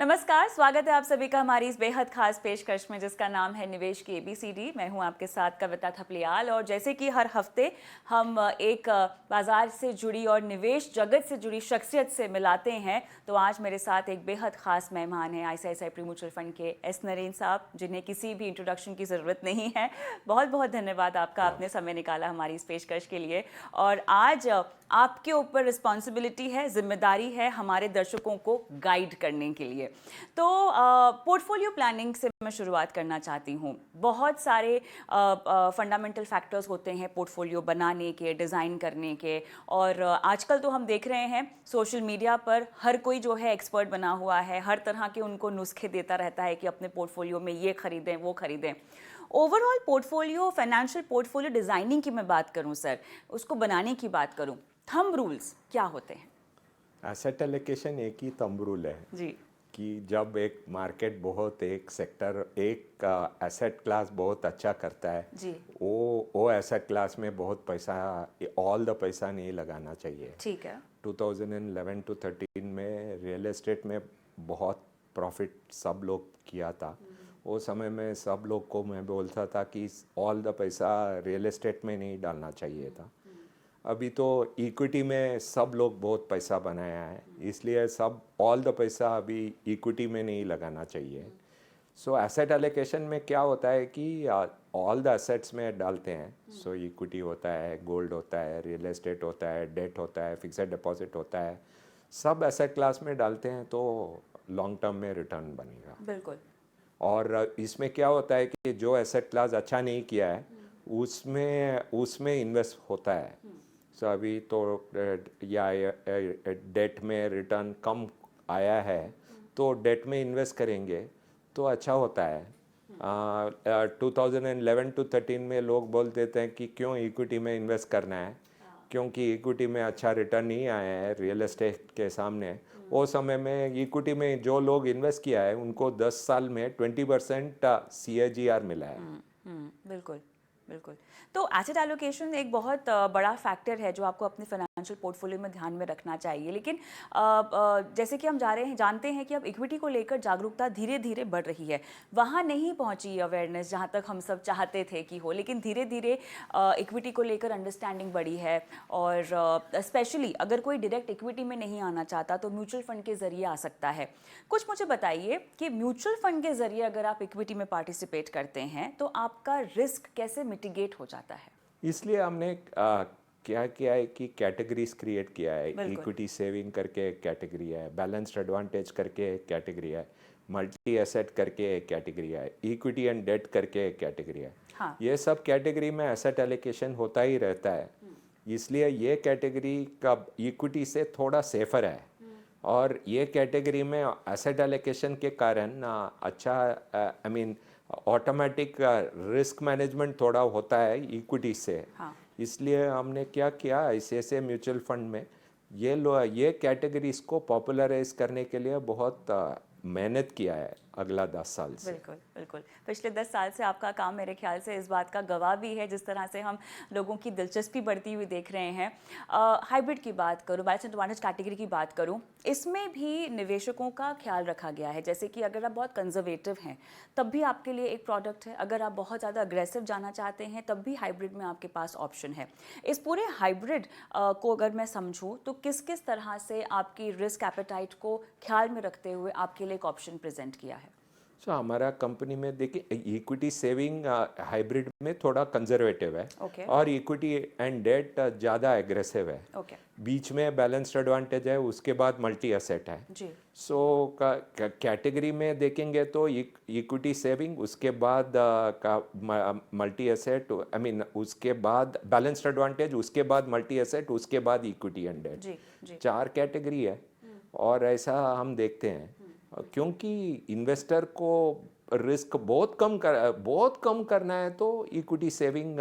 नमस्कार, स्वागत है आप सभी का हमारी इस बेहद खास पेशकश में जिसका नाम है निवेश की एबीसीडी। मैं हूं आपके साथ कविता थपलियाल और जैसे कि हर हफ्ते हम एक बाजार से जुड़ी और निवेश जगत से जुड़ी शख्सियत से मिलाते हैं, तो आज मेरे साथ एक बेहद खास मेहमान हैं आईसीआईसीआई प्री म्यूचुअल फंड के एस नरेन साहब, जिन्हें किसी भी इंट्रोडक्शन की ज़रूरत नहीं है। बहुत बहुत धन्यवाद आपका, आपने समय निकाला हमारी इस पेशकश के लिए। और आज आपके ऊपर रिस्पॉन्सिबिलिटी है, जिम्मेदारी है हमारे दर्शकों को गाइड करने के लिए। तो पोर्टफोलियो प्लानिंग से मैं शुरुआत करना चाहती हूँ। बहुत सारे फंडामेंटल फैक्टर्स होते हैं पोर्टफोलियो बनाने के, डिज़ाइन करने के, और आजकल तो हम देख रहे हैं सोशल मीडिया पर हर कोई जो है एक्सपर्ट बना हुआ है, हर तरह के उनको नुस्खे देता रहता है कि अपने पोर्टफोलियो में ये खरीदें वो खरीदें। Overall portfolio, financial portfolio designing की मैं बात करूँ सर, उसको बनाने की बात करूँ, थंब रूल्स क्या होते हैं? एसेट एलोकेशन एक ही थंब रूल है जी। कि जब एक मार्केट बहुत, एक सेक्टर, एक एसेट क्लास बहुत अच्छा करता है जी। वो एसेट क्लास में बहुत पैसा, ऑल द पैसा नहीं लगाना चाहिए। ठीक है। 2011 to 13 में रियल एस्टेट में बहुत प्रॉफिट सब लोग किया था। वो समय में सब लोग को मैं बोलता था कि ऑल द पैसा रियल एस्टेट में नहीं डालना चाहिए था। अभी तो इक्विटी में सब लोग बहुत पैसा बनाया है, इसलिए सब ऑल द पैसा अभी इक्विटी में नहीं लगाना चाहिए। सो एसेट एलोकेशन में क्या होता है कि ऑल द एसेट्स में डालते हैं। सो इक्विटी होता है, गोल्ड होता है, रियल एस्टेट होता है, डेट होता है, फिक्सेड डिपॉजिट होता है, सब एसेट क्लास में डालते हैं तो लॉन्ग टर्म में रिटर्न बनेगा। बिल्कुल। और इसमें क्या होता है कि जो एसेट क्लास अच्छा नहीं किया है उसमें इन्वेस्ट होता है। सो अभी तो या डेट में रिटर्न कम आया है तो डेट में इन्वेस्ट करेंगे तो अच्छा होता है। 2011 to 13 में लोग बोल देते हैं कि क्यों इक्विटी में इन्वेस्ट करना है, क्योंकि इक्विटी में अच्छा रिटर्न नहीं आया है रियल एस्टेट के सामने। वो समय में इक्विटी में जो लोग इन्वेस्ट किया है उनको 10 साल में 20% CAGR मिला है। बिल्कुल बिल्कुल। तो एसेट एलोकेशन एक बहुत बड़ा फैक्टर है जो आपको अपने फाइनेंशियल पोर्टफोलियो में ध्यान में रखना चाहिए, लेकिन जैसे कि हम जानते हैं कि अब इक्विटी को लेकर जागरूकता धीरे धीरे बढ़ रही है। वहाँ नहीं पहुँची अवेयरनेस जहाँ तक हम सब चाहते थे कि हो, लेकिन धीरे धीरे इक्विटी को लेकर अंडरस्टैंडिंग बढ़ी है। और स्पेशली अगर कोई डायरेक्ट इक्विटी में नहीं आना चाहता तो म्यूचुअल फंड के ज़रिए आ सकता है। कुछ मुझे बताइए कि म्यूचुअल फंड के ज़रिए अगर आप इक्विटी में पार्टिसिपेट करते हैं तो आपका रिस्क कैसे मिटिगेट हो जाता है? इसलिए हमने क्या किया है कि कैटेगरीज क्रिएट किया है। इक्विटी सेविंग करके एक कैटेगरी है, बैलेंस्ड एडवांटेज करके एक कैटेगरी है, मल्टी एसेट करके एक कैटेगरी है, इक्विटी एंड डेट करके एक कैटेगरी है। हाँ। ये सब कैटेगरी में एसेट एलोकेशन होता ही रहता है, इसलिए ये कैटेगरी का इक्विटी से थोड़ा सेफर है। और ये कैटेगरी में एसेट एलोकेशन के कारण अच्छा, I mean automatic risk management थोड़ा होता है इक्विटी से। हाँ। इसलिए हमने क्या किया, ऐसे म्यूचुअल फंड में ये कैटेगरीज को पॉपुलराइज करने के लिए बहुत मेहनत किया है अगला 10 साल से। बिल्कुल बिल्कुल। पिछले 10 साल से आपका काम मेरे ख्याल से इस बात का गवाह भी है, जिस तरह से हम लोगों की दिलचस्पी बढ़ती हुई देख रहे हैं। हाइब्रिड की बात करूँ, बैलेंस्ड एडवांटेज कैटेगरी की बात करूँ, इसमें भी निवेशकों का ख्याल रखा गया है। जैसे कि अगर आप बहुत कंजर्वेटिव हैं तब भी आपके लिए एक प्रोडक्ट है, अगर आप बहुत ज़्यादा अग्रेसिव जाना चाहते हैं तब भी हाइब्रिड में आपके पास ऑप्शन है। इस पूरे हाइब्रिड को अगर मैं समझूँ तो किस किस तरह से आपकी रिस्क एपेटाइट को ख्याल में रखते हुए आपके लिए एक ऑप्शन प्रेजेंट किया है? सो हमारा कंपनी में देखिए, इक्विटी सेविंग हाइब्रिड में थोड़ा कंजर्वेटिव है। Okay. और इक्विटी एंड डेट ज़्यादा एग्रेसिव है। Okay. बीच में बैलेंस्ड एडवांटेज है, उसके बाद मल्टी एसेट है जी। सो कैटेगरी में देखेंगे तो इक्विटी सेविंग, उसके बाद का मल्टी एसेट, आई मीन उसके बाद बैलेंस्ड एडवांटेज, उसके बाद मल्टी एसेट, उसके बाद इक्विटी एंड डेट। जी जी। 4 कैटेगरी है। और ऐसा हम देखते हैं क्योंकि इन्वेस्टर को रिस्क बहुत कम करना है तो इक्विटी सेविंग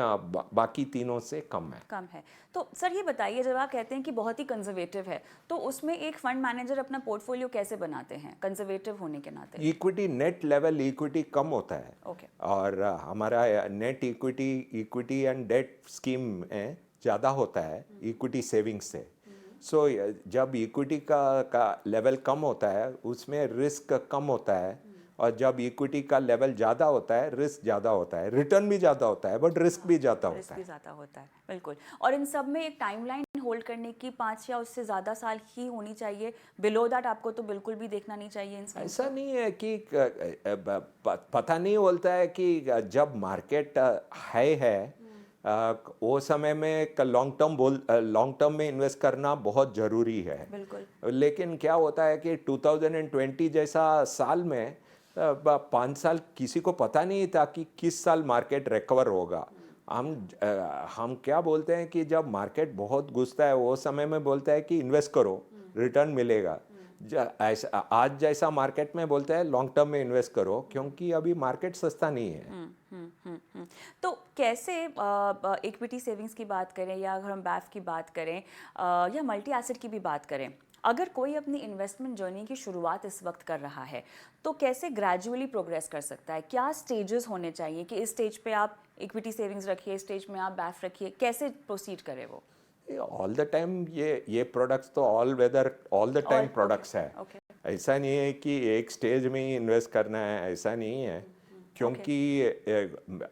बाकी तीनों से कम है। तो सर ये बताइए, जब आप कहते हैं कि बहुत ही कंजर्वेटिव है तो उसमें एक फंड मैनेजर अपना पोर्टफोलियो कैसे बनाते हैं कंजर्वेटिव होने के नाते? इक्विटी नेट लेवल इक्विटी कम होता है। ओके। और हमारा net equity and debt scheme ज़्यादा होता है इक्विटी सेविंग से। सो जब इक्विटी का लेवल कम होता है उसमें रिस्क कम होता है, और जब इक्विटी का लेवल ज़्यादा होता है रिस्क ज़्यादा होता है, रिटर्न भी ज़्यादा होता है बट रिस्क भी ज़्यादा रिस्क होता भी है। ज़्यादा होता है, बिल्कुल। और इन सब में एक टाइमलाइन होल्ड करने की 5 या उससे ज़्यादा साल ही होनी चाहिए, बिलो दैट आपको तो बिल्कुल भी देखना नहीं चाहिए इन स्कीम्स ऐसा को? नहीं है कि पता नहीं बोलता है कि जब मार्केट हाई है वो समय में लॉन्ग टर्म में इन्वेस्ट करना बहुत ज़रूरी है। बिल्कुल। लेकिन क्या होता है कि 2020 जैसा साल में 5 साल किसी को पता नहीं था कि किस साल मार्केट रिकवर होगा। हम क्या बोलते हैं कि जब मार्केट बहुत घुसता है वो समय में बोलता है कि इन्वेस्ट करो, रिटर्न मिलेगा। ऐसा आज जैसा मार्केट में बोलते हैं लॉन्ग टर्म में इन्वेस्ट करो, क्योंकि अभी मार्केट सस्ता नहीं है। तो कैसे इक्विटी सेविंग्स की बात करें या अगर हम बैफ की बात करें या मल्टी एसेट की भी बात करें, अगर कोई अपनी इन्वेस्टमेंट जर्नी की शुरुआत इस वक्त कर रहा है तो कैसे ग्रेजुअली प्रोग्रेस कर सकता है? क्या स्टेजेस होने चाहिए कि इस स्टेज पे आप इक्विटी सेविंग्स रखिए, इस स्टेज में आप बैफ रखिए, कैसे प्रोसीड करें वो? ऑल द टाइम ये प्रोडक्ट्स तो ऑल द टाइम प्रोडक्ट्स है। ओके। ऐसा नहीं है कि एक स्टेज में ही इन्वेस्ट करना है, ऐसा नहीं है। क्योंकि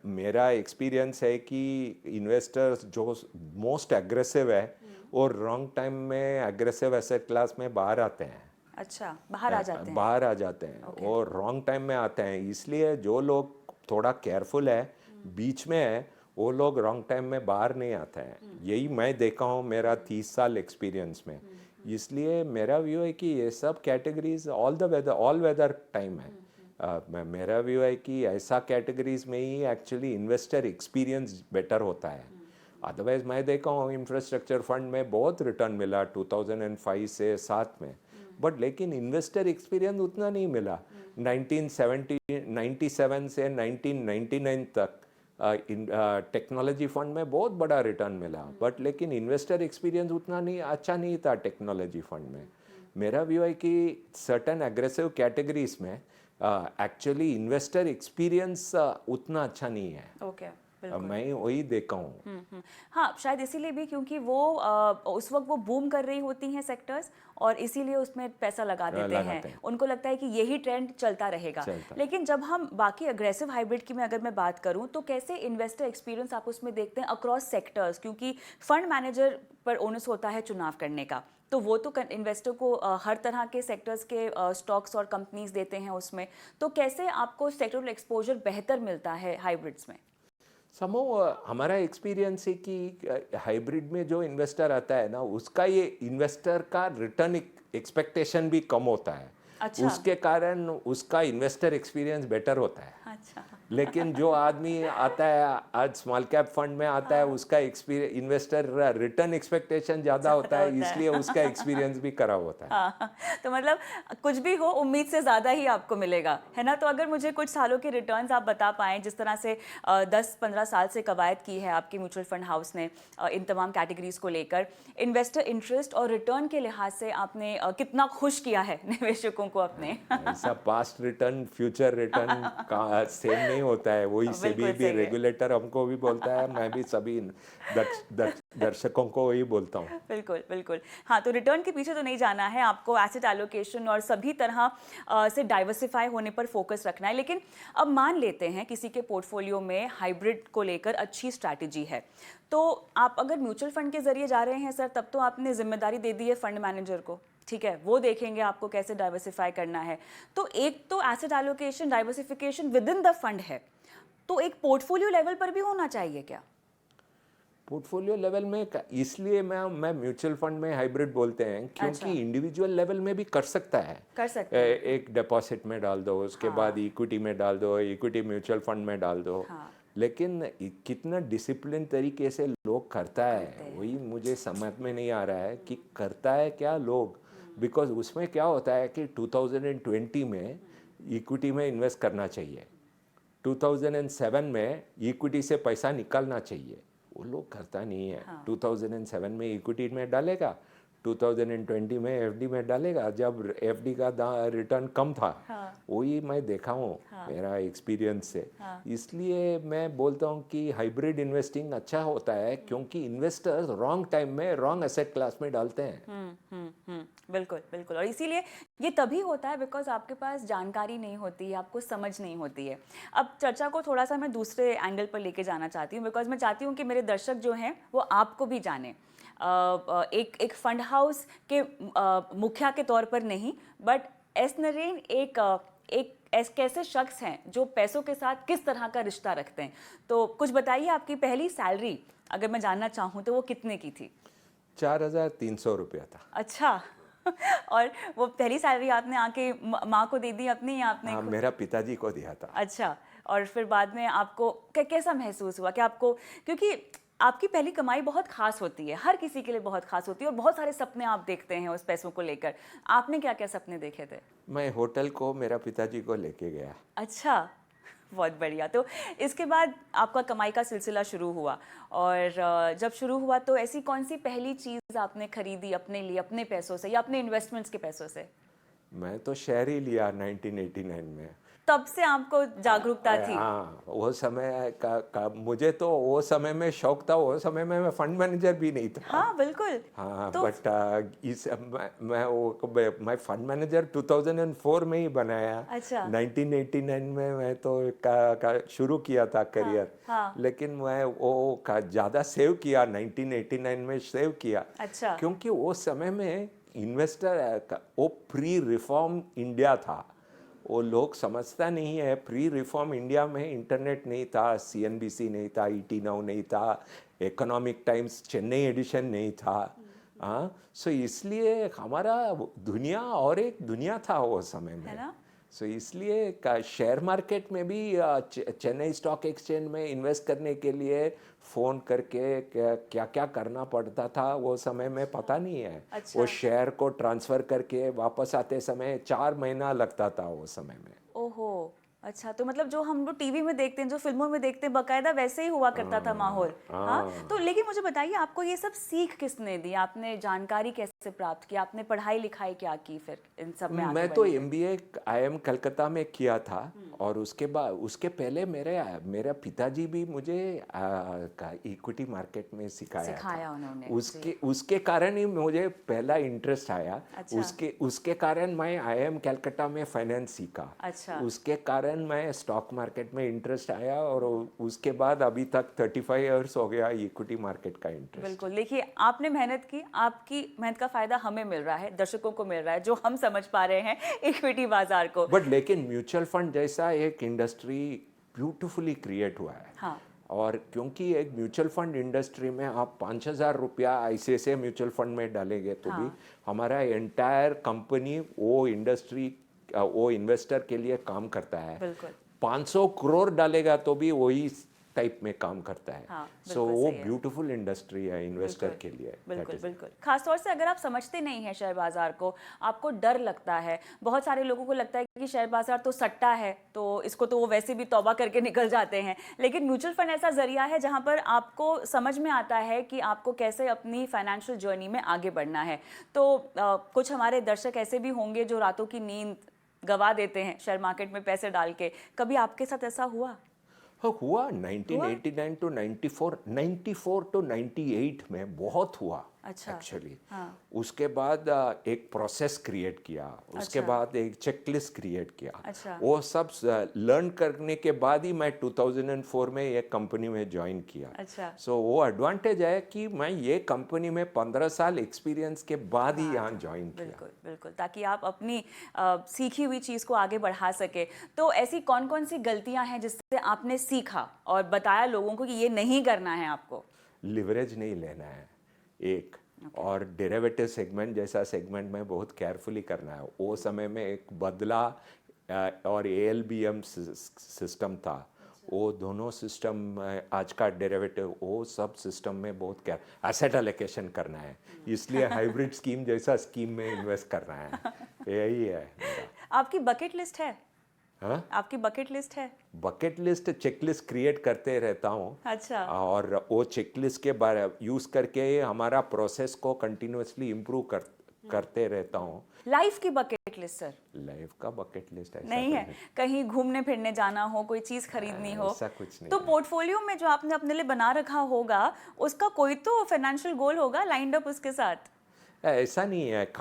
मेरा एक्सपीरियंस है कि इन्वेस्टर्स जो मोस्ट एग्रेसिव है वो रॉन्ग टाइम में एग्रेसिव एसेट क्लास में बाहर आते हैं। अच्छा, बाहर आ जाते हैं। बाहर आ जाते हैं और रॉन्ग टाइम में आते हैं। इसलिए जो लोग थोड़ा केयरफुल है, बीच में है, वो लोग रॉन्ग टाइम में बाहर नहीं आते हैं। यही मैं देखा हूँ मेरा 30 साल एक्सपीरियंस में। इसलिए मेरा व्यू है कि ये सब कैटेगरीज ऑल वेदर टाइम है। मेरा व्यू है कि ऐसा कैटेगरीज में ही एक्चुअली इन्वेस्टर एक्सपीरियंस बेटर होता है। अदरवाइज मैं देखा हूँ इंफ्रास्ट्रक्चर फंड में बहुत रिटर्न मिला 2005 से 7 में, बट लेकिन इन्वेस्टर एक्सपीरियंस उतना नहीं मिला। 1997 से 1999 तक टेक्नोलॉजी फंड में बहुत बड़ा रिटर्न मिला, बट लेकिन इन्वेस्टर एक्सपीरियंस उतना नहीं अच्छा नहीं था टेक्नोलॉजी फंड में। मेरा व्यू है कि सर्टन एग्रेसिव कैटेगरीज में एक्चुअली इन्वेस्टर एक्सपीरियंस उतना अच्छा नहीं है। ओके, बिल्कुल। मैं वही देखा हूँ। हाँ, शायद इसीलिए भी क्योंकि वो उस वक्त वो बूम कर रही होती हैं सेक्टर्स और इसीलिए उसमें पैसा लगा देते हैं। लगाते हैं। उनको लगता है कि यही ट्रेंड चलता रहेगा। चलता। लेकिन जब हम बाकी अग्रेसिव हाइब्रिड की मैं अगर मैं बात करूं तो कैसे इन्वेस्टर एक्सपीरियंस आप उसमें देखते हैं अक्रॉस सेक्टर्स, क्योंकि फंड मैनेजर पर ओनस होता है चुनाव करने का, तो वो तो इन्वेस्टर को हर तरह के सेक्टर्स के स्टॉक्स और कंपनीज देते हैं उसमें, तो कैसे आपको सेक्टरल एक्सपोजर बेहतर मिलता है हाइब्रिड्स में? हमारा एक्सपीरियंस है कि हाइब्रिड में जो इन्वेस्टर आता है ना उसका ये इन्वेस्टर का रिटर्न एक्सपेक्टेशन भी कम होता है। अच्छा। उसके कारण उसका इन्वेस्टर एक्सपीरियंस बेटर होता है। अच्छा। लेकिन जो आदमी आता है आज स्मॉल कैप फंड में आता है उसका इन्वेस्टर रिटर्न एक्सपेक्टेशन ज़्यादा होता है, इसलिए उसका एक्सपीरियंस भी खराब होता है। हाँ, तो मतलब कुछ भी हो उम्मीद से ज़्यादा ही आपको मिलेगा, है ना? तो अगर मुझे कुछ सालों के रिटर्न्स आप बता पाएँ, जिस तरह से 10-15 साल से कवायद की है आपके म्यूचुअल फंड हाउस ने इन तमाम कैटेगरीज को लेकर, इन्वेस्टर इंटरेस्ट और रिटर्न के लिहाज से आपने कितना खुश किया है निवेशकों को अपने? ऐसा पास्ट रिटर्न फ्यूचर रिटर्न का सेम नहीं होता है। वही सेबी बिल्कुल भी सही है। रेगुलेटर हमको भी बोलता है, मैं भी सभी दर्शकों को वही बोलता हूँ। बिल्कुल, बिल्कुल। हाँ, तो रिटर्न के पीछे तो नहीं जाना है, आपको एसेट एलोकेशन और सभी तरह से डाइवर्सिफाई होने पर फोकस रखना है। लेकिन अब मान लेते हैं किसी के पोर्टफोलियो में हाइब्रिड को लेकर अच्छी स्ट्रैटेजी है, तो आप अगर म्यूचुअल फंड के ज़रिए जा रहे हैं सर, तब तो आपने ज़िम्मेदारी दे दी है फंड मैनेजर को, ठीक है? वो देखेंगे आपको कैसे डाइवर्सिफाई करना है। तो एक तो asset allocation, diversification with in the fund है, तो एक पोर्टफोलियो लेवल पर भी होना चाहिए क्या? पोर्टफोलियो लेवल में इसलिए मैं म्यूचुअल फंड में हाइब्रिड बोलते हैं क्योंकि इंडिविजुअल लेवल में भी कर सकता है। कर सकते हैं। एक डिपॉजिट में डाल दो, उसके बाद इक्विटी में डाल दो, इक्विटी म्यूचुअल फंड में डाल दो। लेकिन कितना डिसिप्लिन तरीके से लोग करता है वही मुझे समझ में नहीं आ रहा है कि करता है क्या लोग। बिकॉज उसमें क्या होता है कि 2020 में इक्विटी में इन्वेस्ट करना चाहिए, 2007 में इक्विटी से पैसा निकालना चाहिए, वो लोग करता नहीं है। 2007 में इक्विटी में डालेगा, 2020 में एफडी में डालेगा, जब एफडी का रिटर्न कम था। हाँ। वही मैं देखा हूँ मेरा एक्सपीरियंस से। इसलिए मैं बोलता हूँ कि हाइब्रिड इन्वेस्टिंग अच्छा होता है, क्योंकि इन्वेस्टर्स रॉन्ग टाइम में रॉन्ग एसेट क्लास में डालते हैं। बिल्कुल बिल्कुल। और इसीलिए ये तभी होता है बिकॉज आपके पास जानकारी नहीं होती है, आपको समझ नहीं होती है। अब चर्चा को थोड़ा सा मैं दूसरे एंगल पर लेके जाना चाहती हूँ, बिकॉज मैं चाहती हूँ कि मेरे दर्शक जो हैं वो आपको भी जाने। एक फंड हाउस के मुखिया के तौर पर नहीं, बट एस नरेन एक कैसे शख्स हैं जो पैसों के साथ किस तरह का रिश्ता रखते हैं। तो कुछ बताइए, आपकी पहली सैलरी अगर मैं जानना चाहूँ तो वो कितने की थी? 4,300 रुपया था। अच्छा। और वो पहली सैलरी आपने आके माँ को दे दी अपनी, या आपने हाँ, मेरा पिताजी को दिया था। अच्छा। और फिर बाद में आपको कैसा महसूस हुआ कि आपको, क्योंकि आपकी पहली कमाई बहुत खास होती है, हर किसी के लिए बहुत खास होती है, और बहुत सारे सपने आप देखते हैं उस पैसों को लेकर। आपने क्या क्या सपने देखे थे? मैं होटल को मेरा पिताजी को लेके गया। अच्छा, बहुत बढ़िया। तो इसके बाद आपका कमाई का सिलसिला शुरू हुआ, और जब शुरू हुआ तो ऐसी कौन सी पहली चीज़ आपने खरीदी अपने लिए, अपने पैसों से या अपने इन्वेस्टमेंट्स के पैसों से? मैं तो शेयर ही लिया 1989 में। तब से आपको जागरूकता थी? हाँ, वो समय का मुझे तो वो समय में शौक था। वो समय में मैं फंड मैनेजर भी नहीं था। हाँ बिल्कुल। हाँ, तो बट इस मैं फंड मैनेजर 2004 में ही बनाया। अच्छा। 1989 में मैं तो शुरू किया था करियर। हाँ। लेकिन मैं वो ज़्यादा सेव किया, 1989 में सेव किया। अच्छा। क्योंकि वो समय में इन्वेस्टर वो प्री रिफॉर्म इंडिया था। वो लोग समझता नहीं है, प्री रिफॉर्म इंडिया में इंटरनेट नहीं था, सीएनबीसी नहीं था, ईटी नाउ नहीं था, इकोनॉमिक टाइम्स चेन्नई एडिशन नहीं था। हाँ, सो इसलिए हमारा दुनिया और एक दुनिया था वो समय में। है ना? सो इसलिए शेयर मार्केट में भी चेन्नई स्टॉक एक्सचेंज में इन्वेस्ट करने के लिए फ़ोन करके क्या क्या करना पड़ता था वो समय में पता नहीं है। अच्छा। वो शेयर को ट्रांसफ़र करके वापस आते समय 4 महीना लगता था वो समय में। ओहो। अच्छा, तो मतलब जो हम लोग टीवी में देखते हैं, जो फिल्मों में देखते हैं, बकायदा वैसे ही हुआ करता था माहौल। हाँ, तो लेकिन मुझे बताइए, आपको ये सब सीख किसने दी? आपने जानकारी कैसे प्राप्त की? आपने पढ़ाई लिखाई क्या की फिर इन सब में आगे मैं तो बढ़ने के? एमबीए आईएम कलकत्ता में किया था। और उसके पहले मेरे पिताजी भी मुझे इक्विटी मार्केट में सिखाया था। उन्होंने उसके कारण ही मुझे पहला इंटरेस्ट आया। अच्छा। उसके कारण मैं आईएम कलकत्ता में फाइनेंस सीखा। अच्छा। उसके कारण मैं स्टॉक मार्केट में इंटरेस्ट आया, और उसके बाद अभी तक 35 इयर्स हो गया इक्विटी मार्केट का इंटरेस्ट। बिल्कुल। देखिए, आपने मेहनत की, आपकी मेहनत का फायदा हमें मिल रहा है, दर्शकों को मिल रहा है, जो हम समझ पा रहे हैं इक्विटी बाजार को। बट लेकिन म्यूचुअल फंड जैसा एक इंडस्ट्री ब्यूटीफुली क्रिएट हुआ है। हाँ। और क्योंकि एक म्यूचुअल फंड इंडस्ट्री में आप 5,000 रुपया ऐसे म्यूचुअल फंड में डालेंगे तो भी हमारा एंटायर कंपनी वो इन्वेस्टर के लिए काम करता है। बिल्कुल। 500 करोड़ डालेगा तो भी वही टाइप में काम करता है। हाँ, सो बिल्कुल वो सही है। ब्यूटीफुल इंडस्ट्री है इन्वेस्टर बिल्कुल, के लिए। बिल्कुल बिल्कुल। खासतौर से अगर आप समझते नहीं हैं शेयर बाजार को, आपको डर लगता है। बहुत सारे लोगों को लगता है कि शेयर बाजार तो सट्टा है, तो इसको तो वो वैसे भी तौबा करके निकल जाते हैं। लेकिन म्यूचुअल फंड ऐसा जरिया है जहां पर आपको समझ में आता है कि आपको कैसे अपनी फाइनेंशियल जर्नी में आगे बढ़ना है। तो कुछ हमारे दर्शक ऐसे भी होंगे जो रातों की नींद गवा देते हैं शेयर मार्केट में पैसे डाल के। कभी आपके साथ ऐसा हुआ? हाँ, हुआ 1989 टू 94 टू 98 में बहुत हुआ। अच्छा। एक्चुअली हाँ। उसके बाद एक प्रोसेस क्रिएट किया, उसके अच्छा। बाद एक चेकलिस्ट क्रिएट किया। अच्छा। वो सब लर्न करने के बाद ही मैं 2004 में एक कंपनी में ज्वाइन किया। अच्छा। सो वो एडवांटेज है कि मैं ये कंपनी में 15 साल एक्सपीरियंस के बाद ही यहाँ ज्वाइन किया। बिल्कुल बिल्कुल, ताकि आप अपनी सीखी हुई चीज़ को आगे बढ़ा सके। तो ऐसी कौन कौन सी गलतियां हैं जिससे आपने सीखा और बताया लोगों को कि ये नहीं करना है आपको? लिवरेज नहीं लेना है एक, और डेरिवेटिव सेगमेंट जैसा सेगमेंट में बहुत केयरफुली करना है। वो समय में एक बदला और एएलबीएम सिस्टम था। वो दोनों सिस्टम, आज का डेरिवेटिव, वो सब सिस्टम में बहुत केयर एसेट एलोकेशन करना है। इसलिए हाइब्रिड स्कीम जैसा स्कीम में इन्वेस्ट करना है। यही है मेरा। आपकी बकेट लिस्ट है? हाँ? आपकी बकेट लिस्ट है? बकेट लिस्ट चेकलिस्ट क्रिएट करते रहता हूँ। अच्छा। और वो चेकलिस्ट के बारे यूज़ करके हमारा प्रोसेस को कंटिन्यूअसली इम्प्रूव करते रहता हूँ। लाइफ की बकेट लिस्ट सर? लाइफ का बकेट लिस्ट ऐसा नहीं तो है? कहीं घूमने फिरने जाना हो, कोई चीज खरीदनी हो, ऐसा कुछ नहीं तो है। पोर्टफोलियो में जो आपने अपने लिए बना रखा होगा उसका कोई तो फाइनेंशियल गोल होगा लाइंड अप उसके साथ। ऐसा नहीं है।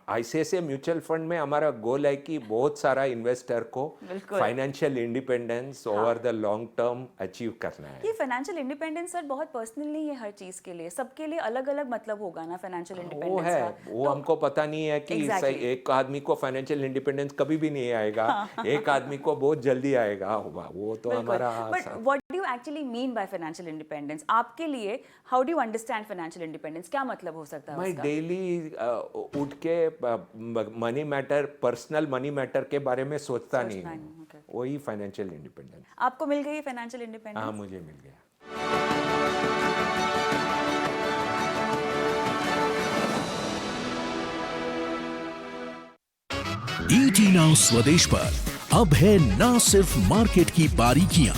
आईसीआईसीआई म्यूचुअल फंड में हमारा गोल है कि बहुत सारा इन्वेस्टर को बिल्कुल। Financial independence over the long term achieve करना है। ये फाइनेंशियल इंडिपेंडेंस सर बहुत पर्सनल नहीं है हर चीज के लिए, सबके लिए अलग अलग मतलब होगा ना फाइनेंशियल वो इंडिपेंडेंस है, का। वो हमको पता नहीं है कि Exactly. एक आदमी को फाइनेंशियल इंडिपेंडेंस कभी भी नहीं आएगा, एक आदमी को बहुत जल्दी आएगा। वो तो हमारा but what do you actually mean by financial independence? आपके लिए how do you understand financial independence? क्या मतलब हो सकता है मैं उसका? डेली उठ के money matter, personal money matter के बारे में सोचता नहीं सोचना हूँ। नहीं, okay. वही फाइनेंशियल इंडिपेंडेंस। आपको मिल गई फाइनेंशियल हाँ, इंडिपेंडेंस? मुझे मिल गया। ईटी नाउ स्वदेश पर अब है ना सिर्फ मार्केट की बारीकियां,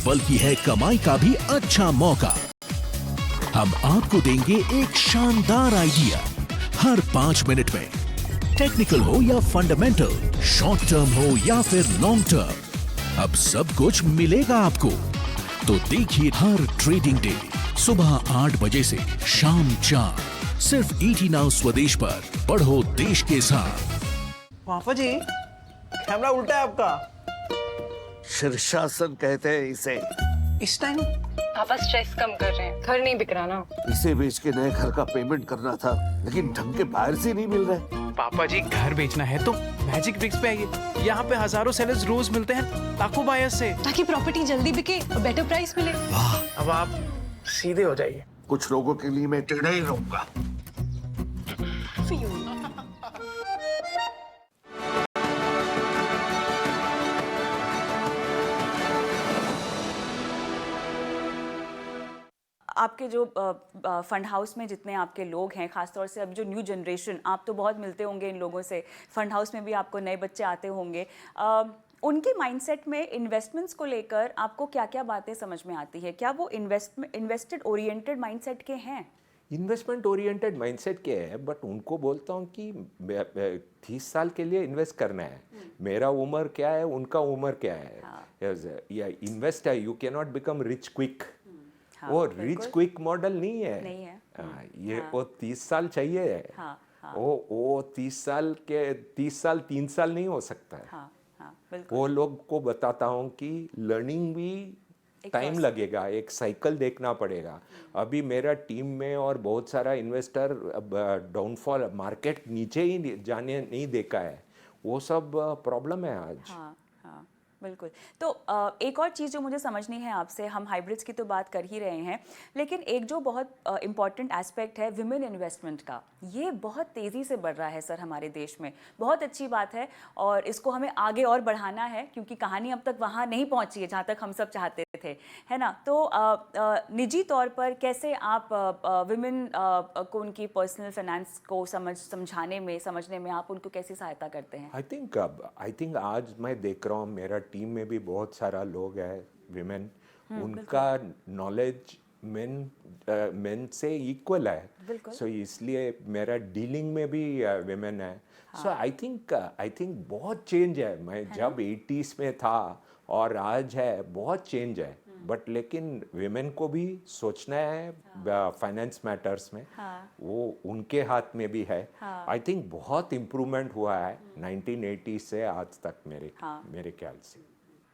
बल्कि है कमाई का भी अच्छा मौका। हम आपको देंगे एक शानदार आइडिया हर 5 मिनट में। टेक्निकल हो या फंडामेंटल, शॉर्ट टर्म हो या फिर लॉन्ग टर्म, अब सब कुछ मिलेगा आपको। तो देखिए हर ट्रेडिंग डे सुबह 8 बजे से शाम 4, सिर्फ ईटी नाउ स्वदेश पर। बढ़ो देश के साथ। पापा जी, कैमरा उल्टा है आपका। शीर्षासन कहते हैं इसे। इस टाइम पापा स्ट्रेस कम कर रहे हैं, घर नहीं बिक रहा ना। इसे बेच के नए घर का पेमेंट करना था, लेकिन ढंग के बाहर से नहीं मिल रहे। पापा जी, घर बेचना है तो मैजिक ब्रिक्स पे आइए। यहाँ पे हजारों सेलर्स रोज मिलते हैं लाखों बायर्स से, ताकि प्रॉपर्टी जल्दी बिके और बेटर प्राइस मिले। अब आप सीधे हो जाइए। कुछ लोगों के लिए मैं टेढ़ा ही रहूंगा। आपके जो फंड हाउस में जितने आपके लोग हैं, खासतौर से अब जो न्यू जनरेशन, आप तो बहुत मिलते होंगे इन लोगों से, फंड हाउस में भी आपको नए बच्चे आते होंगे, उनके माइंडसेट में इन्वेस्टमेंट्स को लेकर आपको क्या क्या बातें समझ में आती है? क्या वो इन्वेस्टेड ओरिएंटेड माइंडसेट के हैं? इन्वेस्टमेंट ओरिएंटेड माइंडसेट के है, बट उनको बोलता हूँ कि 30 साल के लिए इन्वेस्ट करना है। मेरा उम्र क्या है, उनका उम्र क्या है। या इन्वेस्ट है, you can not become rich quick. हाँ, वो बिल्कुल। रिच क्विक मॉडल नहीं है। नहीं है। ये वो 30 साल चाहिए है। वो 30 साल 3 साल नहीं हो सकता है। हाँ, हाँ, बिल्कुल। वो लोग को बताता हूँ कि लर्निंग भी टाइम लगेगा, एक साइकिल देखना पड़ेगा। अभी मेरा टीम में और बहुत सारा इन्वेस्टर डाउनफॉल, मार्केट नीचे ही जाने नहीं देखा है, वो सब प्रॉब्लम है आज। हाँ, हाँ, बिल्कुल। तो एक और चीज़ जो मुझे समझनी है आपसे, हम हाइब्रिड्स की तो बात कर ही रहे हैं, लेकिन एक जो बहुत इम्पॉर्टेंट एस्पेक्ट है विमेन इन्वेस्टमेंट का, ये बहुत तेज़ी से बढ़ रहा है सर हमारे देश में। बहुत अच्छी बात है और इसको हमें आगे और बढ़ाना है, क्योंकि कहानी अब तक वहाँ नहीं पहुँची है जहाँ तक हम सब चाहते थे, है ना? तो निजी तौर पर कैसे आप विमेन को उनकी पर्सनल फाइनेंस को समझने में आप उनको कैसे सहायता करते हैं? आई थिंक आज मैं देख रहा हूँ मेरा टीम में भी बहुत सारा लोग है विमेन, उनका नॉलेज मेन से इक्वल है। सो इसलिए मेरा डीलिंग में भी विमेन है। सो आई थिंक बहुत चेंज है। मैं जब 80s में था और आज है, बहुत चेंज है। बट लेकिन विमेन को भी सोचना है फाइनेंस मैटर्स में। वो उनके हाथ में भी है। आई थिंक बहुत इम्प्रूवमेंट हुआ है 1980 से आज तक मेरे ख्याल से।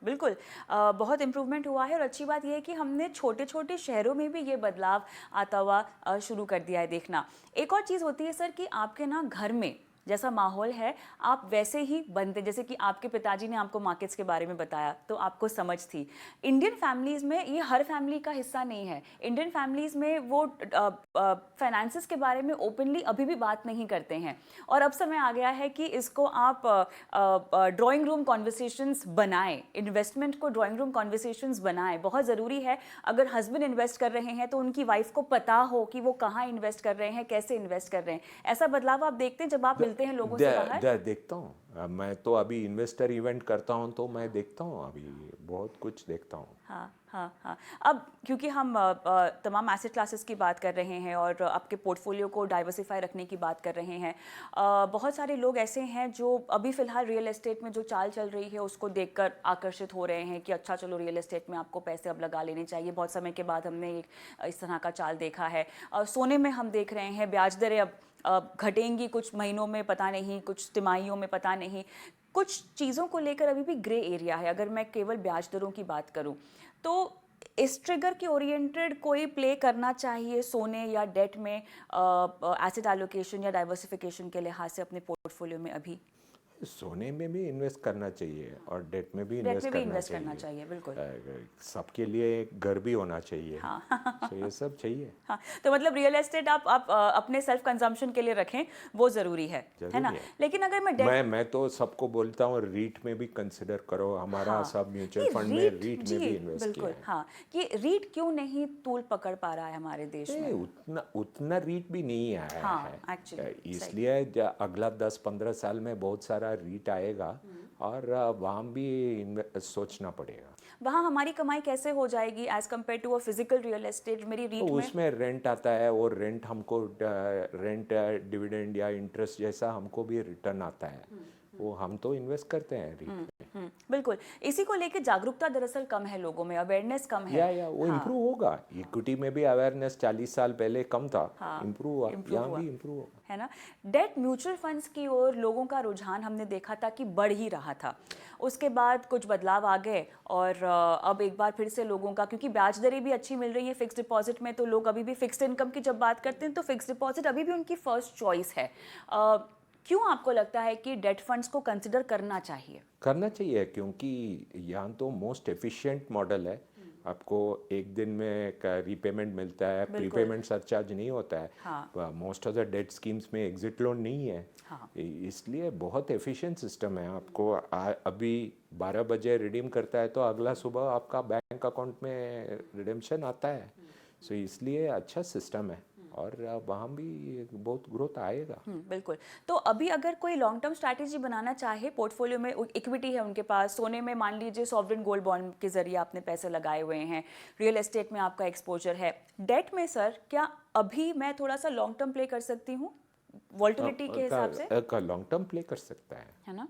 बिल्कुल, बहुत इम्प्रूवमेंट हुआ है और अच्छी बात यह है कि हमने छोटे छोटे शहरों में भी ये बदलाव आता हुआ शुरू कर दिया है देखना। एक और चीज़ होती है सर कि आपके ना घर में जैसा माहौल है आप वैसे ही बनते, जैसे कि आपके पिताजी ने आपको मार्केट्स के बारे में बताया तो आपको समझ थी। इंडियन फैमिलीज़ में ये हर फैमिली का हिस्सा नहीं है। इंडियन फैमिलीज़ में वो फाइनेंसेस के बारे में ओपनली अभी भी बात नहीं करते हैं और अब समय आ गया है कि इसको आप ड्राइंग रूम कॉन्वर्सेशंस बनाएं, इन्वेस्टमेंट को ड्राइंग रूम कॉन्वर्सेशंस बनाएं। बहुत ज़रूरी है, अगर हस्बैंड इन्वेस्ट कर रहे हैं तो उनकी वाइफ को पता हो कि वो कहाँ इन्वेस्ट कर रहे हैं, कैसे इन्वेस्ट कर रहे हैं। ऐसा बदलाव आप देखते हैं जब आप मिलते हैं लोगों से बाहर? देखता हूँ। मैं तो अभी इन्वेस्टर इवेंट करता हूँ तो मैं देखता हूँ, अभी बहुत कुछ देखता हूँ। हाँ हाँ हाँ। अब क्योंकि हम तमाम एसेट क्लासेस की बात कर रहे हैं और आपके पोर्टफोलियो को डाइवर्सिफाई रखने की बात कर रहे हैं, बहुत सारे लोग ऐसे हैं जो अभी फ़िलहाल रियल एस्टेट में जो चाल चल रही है उसको देखकर आकर्षित हो रहे हैं कि अच्छा चलो रियल एस्टेट में आपको पैसे अब लगा लेने चाहिए। बहुत समय के बाद हमने एक इस तरह का चाल देखा है। सोने में हम देख रहे हैं ब्याज दरें अब घटेंगी कुछ महीनों में, पता नहीं, कुछ तिमाहियों में, पता नहीं। कुछ चीज़ों को लेकर अभी भी ग्रे एरिया है। अगर मैं केवल ब्याज दरों की बात करूं तो इस ट्रिगर के ओरिएंटेड कोई प्ले करना चाहिए सोने या डेट में एसेट एलोकेशन या डाइवर्सिफिकेशन के लिहाज से अपने पोर्टफोलियो में अभी? सोने में भी इन्वेस्ट करना चाहिए और डेट में भी डेट में भी इन्वेस्ट इन्वेस्ट करना करना चाहिए। चाहिए, बिल्कुल। सबके लिए एक घर भी होना चाहिए। हाँ। तो ये सब चाहिए। हाँ, तो मतलब रियल एस्टेट आप अपने सेल्फ कंजम्पशन के लिए रखें, वो ज़रूरी है ना? है। लेकिन अगर मैं डेट, मैं तो सबको बोलता हूँ रीट में भी कंसिडर करो। हमारा हाँ, सब म्यूचुअल नहीं, फंड में रीट में भी इन्वेस्ट बिल्कुल, किया है। हाँ, कि रीट क्यों नहीं तूल पकड़ पा रहा है हमारे देश में? उतना रीट भी नहीं आया हाँ, है। actually, इसलिए अगला 10-15 साल में बहुत सारा रीट आएगा और वहाँ भी सोचना पड़ेगा। वहाँ हमारी कमाई कैसे हो जाएगी as compared to a physical real estate? मेरी रीट तो में उसमें रेंट आता है और रेंट हमको रेंट डिविडेंड या इंटरेस्ट जैसा हमको भी रिटर्न आता है, वो हम तो इन्वेस्ट करते हैं रीट में। बिल्कुल। इसी को लेके जागरूकता दरअसल कम है लोगों में, अवेयरनेस कम है। या वो इम्प्रूव होगा। इक्विटी में भी अवेयरनेस 40 साल पहले कम था, इम्प्रूव हुआ, यहाँ भी इम्प्रूव होगा, है ना? डेट म्यूचुअल फंड्स की ओर लोगों का रुझान हमने देखा था कि बढ़ ही रहा था। उसके बाद कुछ बदलाव आ गए और अब एक बार फिर से लोगों का, क्योंकि ब्याज दरें भी अच्छी मिल रही है फिक्स डिपॉजिट में, तो लोग अभी भी फिक्स्ड इनकम की जब बात करते हैं तो फिक्स डिपॉजिट अभी भी उनकी फर्स्ट चॉइस है। क्यों आपको लगता है कि डेट फंड्स को कंसिडर करना चाहिए? करना चाहिए, क्योंकि यहाँ तो मोस्ट एफिशिएंट मॉडल है। आपको एक दिन में रीपेमेंट मिलता है, प्रीपेमेंट सरचार्ज नहीं होता है। Most of the debt schemes में एग्जिट लोन नहीं है। इसलिए बहुत एफिशिएंट सिस्टम है। आपको अभी 12 बजे रिडीम करता है तो अगला सुबह आपका बैंक अकाउंट में रिडेम्पशन आता है। सो इसलिए अच्छा सिस्टम है और वहाँ भी बहुत ग्रोथ आएगा। बिल्कुल। तो अभी अगर कोई लॉन्ग टर्म स्ट्रैटेजी बनाना चाहे, पोर्टफोलियो में इक्विटी है उनके पास, सोने में मान लीजिए सॉवरेन गोल्ड बॉन्ड के जरिए आपने पैसे लगाए हुए हैं, रियल एस्टेट में आपका एक्सपोजर है, डेट में सर क्या अभी मैं थोड़ा सा लॉन्ग टर्म प्ले कर सकती हूँ वॉल्टिलिटी के हिसाब से? लॉन्ग टर्म प्ले कर सकता है ना?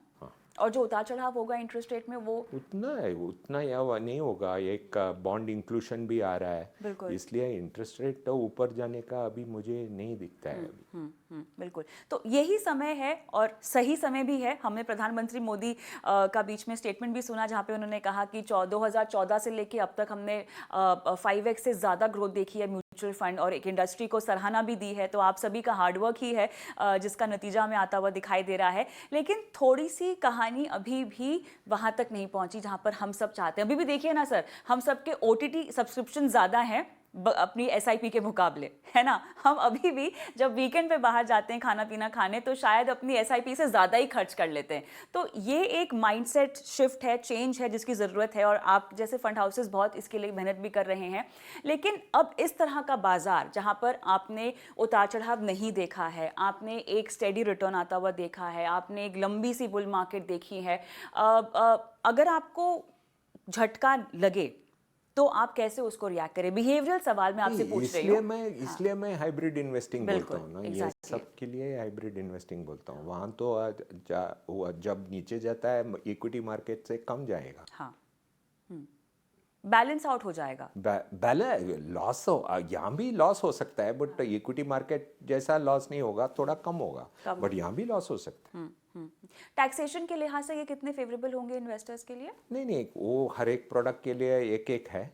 और जो उतार चढ़ाव होगा इंटरेस्ट रेट में वो उतना या नहीं होगा। एक बॉन्ड इंक्लूशन भी आ रहा है, इसलिए इंटरेस्ट रेट तो ऊपर जाने का अभी मुझे नहीं दिखता है अभी। बिल्कुल। तो यही समय है और सही समय भी है। हमने प्रधानमंत्री मोदी का बीच में स्टेटमेंट भी सुना जहाँ पे उन्होंने कहा कि 2014 से लेके अब तक हमने 5x से ज़्यादा ग्रोथ देखी है म्यूचुअल फंड, और एक इंडस्ट्री को सराहना भी दी है। तो आप सभी का हार्डवर्क ही है जिसका नतीजा में आता हुआ दिखाई दे रहा है। लेकिन थोड़ी सी कहानी अभी भी वहाँ तक नहीं पहुँची जहाँ पर हम सब चाहते हैं। अभी भी देखिए ना सर, हम सब के OTT सब्सक्रिप्शन ज़्यादा हैं अपनी SIP के मुकाबले, है ना? हम अभी भी जब वीकेंड पे बाहर जाते हैं खाना पीना खाने तो शायद अपनी SIP से ज़्यादा ही खर्च कर लेते हैं। तो ये एक माइंडसेट शिफ्ट है, चेंज है जिसकी ज़रूरत है, और आप जैसे फंड हाउसेस बहुत इसके लिए मेहनत भी कर रहे हैं। लेकिन अब इस तरह का बाजार जहाँ पर आपने उतार चढ़ाव नहीं देखा है, आपने एक स्टेडी रिटर्न आता हुआ देखा है, आपने एक लंबी सी बुल मार्केट देखी है, अगर आपको झटका लगे तो आप कैसे उसको रिएक्ट करें? बिहेवियरल सवाल मैं आपसे पूछ रही हूँ। इसलिए मैं हाइब्रिड इन्वेस्टिंग बोलता हूँ ना, ये सब के लिए हाइब्रिड इन्वेस्टिंग बोलता हूँ। वहाँ तो जब नीचे जाता है इक्विटी मार्केट से कम जाएगा। हाँ, बैलेंस आउट हो जाएगा। लॉस हो, यहाँ भी लॉस हो सकता है, बट इक्विटी मार्केट जैसा लॉस नहीं होगा, थोड़ा कम होगा, बट यहाँ भी लॉस हो सकता है। टैक्सेशन के लिहाज से ये कितने फेवरेबल होंगे इन्वेस्टर्स के लिए? नहीं, वो हर एक प्रोडक्ट के लिए एक है,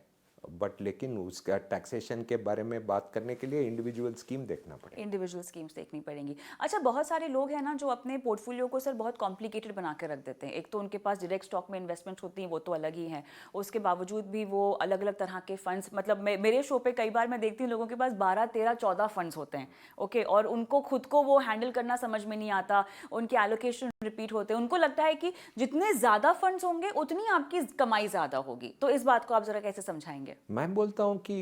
बट लेकिन उसका टैक्सेशन के बारे में बात करने के लिए इंडिविजुअल स्कीम देखना पड़ेगा। इंडिविजुअल स्कीम्स देखनी पड़ेंगी। अच्छा, बहुत सारे लोग हैं ना जो अपने पोर्टफोलियो को सर बहुत कॉम्प्लिकेटेड बना के रख देते हैं। एक तो उनके पास डायरेक्ट स्टॉक में इन्वेस्टमेंट होती हैं, वो तो अलग ही हैं, उसके बावजूद भी वो अलग अलग तरह के फंड्स, मतलब मेरे शो पे कई बार मैं देखती हूँ लोगों के पास 12, 13, 14 फंड्स होते हैं, ओके, और उनको खुद को वो हैंडल करना समझ में नहीं आता, उनके एलोकेशन रिपीट होते हैं, उनको लगता है कि जितने ज़्यादा फंड्स होंगे उतनी आपकी कमाई ज़्यादा होगी। तो इस बात को आप ज़रा कैसे समझाएंगे? मैं बोलता हूँ कि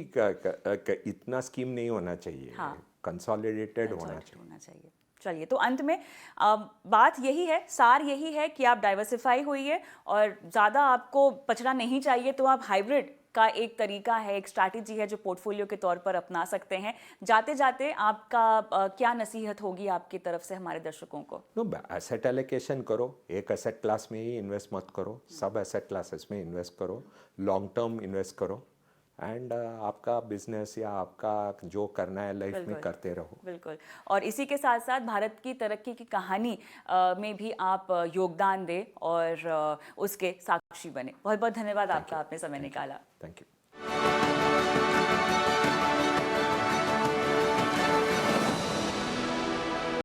इतना स्कीम नहीं होना चाहिए। कंसोलिडेटेड होना Consolidated चाहिए। होना चाहिए। चलिए, तो अंत में बात यही है, सार यही है कि आप डाइवर्सिफाई होइए और ज़्यादा आपको बचना नहीं चाहिए, तो आप हाइब्रिड का एक तरीका है, एक स्ट्रैटेजी है जो पोर्टफोलियो के तौर पर अपना सकते हैं। जाते जाते आपका क्या नसीहत होगी आपकी तरफ से हमारे दर्शकों को? नो, एसेट एलोकेशन करो, एक एसेट क्लास में ही इन्वेस्ट मत करो, सब एसेट क्लासेस में इन्वेस्ट करो, लॉन्ग टर्म इन्वेस्ट करो एंड आपका बिजनेस या आपका जो करना है लाइफ में बिल्कुल। करते रहो। बिल्कुल, और इसी के साथ साथ भारत की तरक्की की कहानी में भी आप योगदान दें और उसके साक्षी बने। बहुत बहुत धन्यवाद आपका, आपने समय निकाला। Thank you.